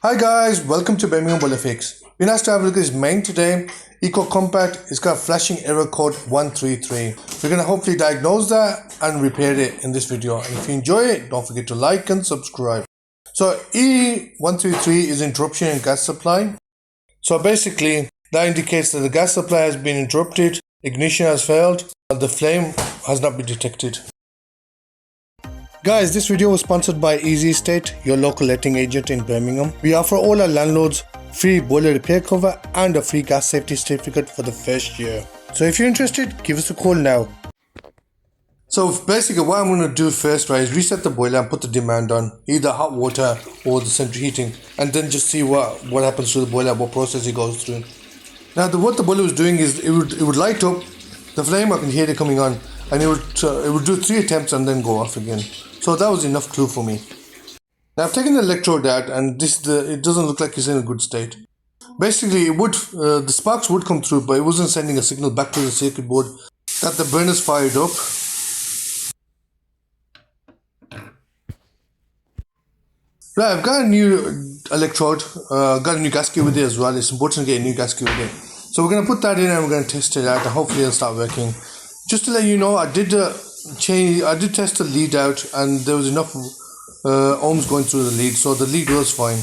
Hi guys, welcome to Birmingham Solihull. We're nice to have a look at this main today. Eco Compact. It's got a flashing error code 133. We're going to hopefully diagnose that and repair it in this video. And if you enjoy it, don't forget to like and subscribe. So E133 is interruption in gas supply. So basically that indicates that the gas supply has been interrupted, ignition has failed, and the flame has not been detected. Guys, this video was sponsored by Easy Estate, your local letting agent in Birmingham. We offer all our landlords free boiler repair cover and a free gas safety certificate for the first year. So if you're interested, give us a call now. So basically what I'm going to do first, right, is reset the boiler and put the demand on, either hot water or the central heating, and then just see what happens to the boiler, what process it goes through. Now what the boiler was doing is it would light up, the flame, I can hear it coming on, and it would do 3 attempts and then go off again. So that was enough clue for me. Now I've taken the electrode out, and it doesn't look like it's in a good state. Basically, the sparks would come through, but it wasn't sending a signal back to the circuit board that the burner's fired up. Right, I've got a new electrode, got a new gasket with it as well. It's important to get a new gasket with it. So we're going to put that in and we're going to test it out, and hopefully it'll start working. Just to let you know, I did test the lead out, and there was enough ohms going through the lead, so the lead was fine.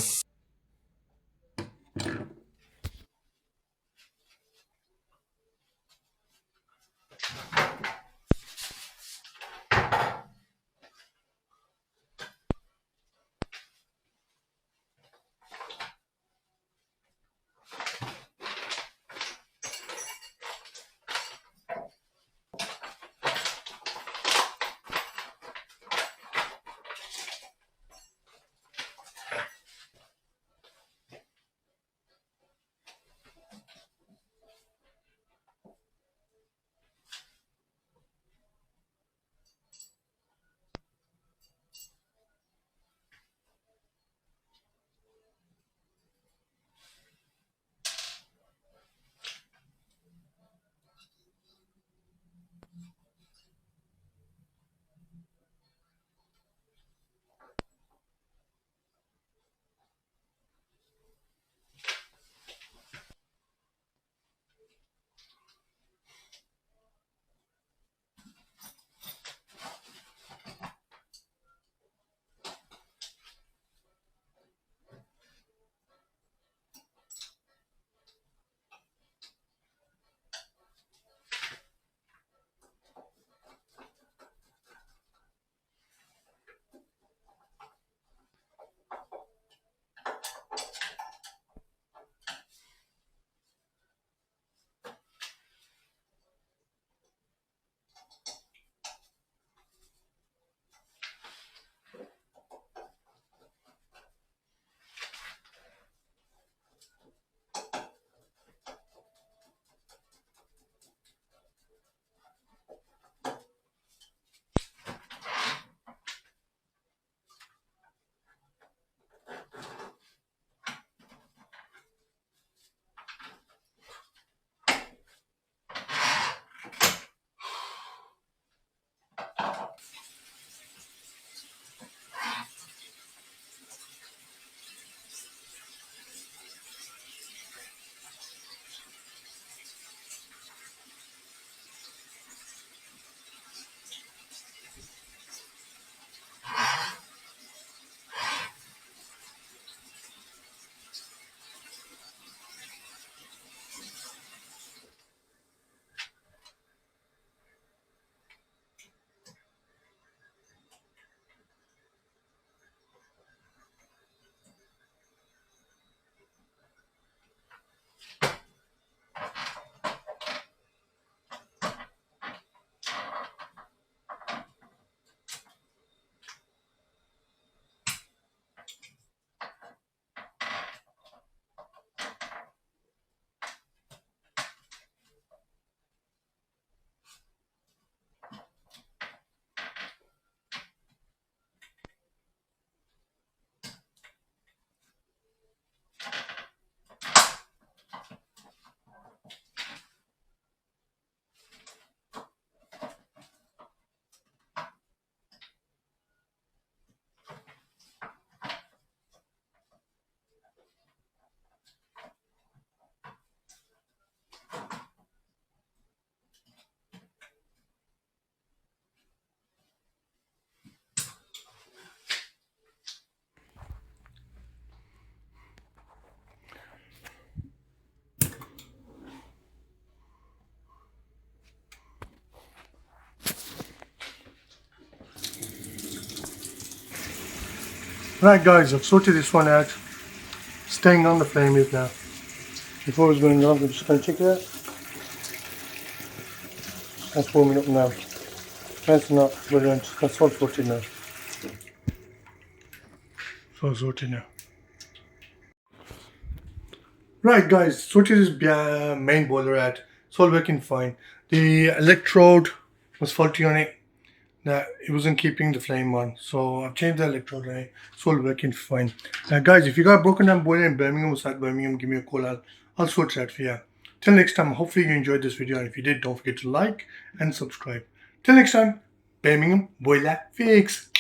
Right guys, I've sorted this one out. Staying on the flame is now. Before it's going off, I'm just going to check it out. That's warming up now. That's not brilliant. That's all sorted now. So sorted now. Right guys, sorted this main boiler out. It's all working fine. The electrode was faulty on it. Now it wasn't keeping the flame on, so I've changed the electrode and it's all working fine. Now guys, if you got a broken down boiler in Birmingham or South Birmingham, give me a call. I'll sort it out for you. Till next time, hopefully you enjoyed this video, and if you did, don't forget to like and subscribe. Till next time, Birmingham Boiler Fix.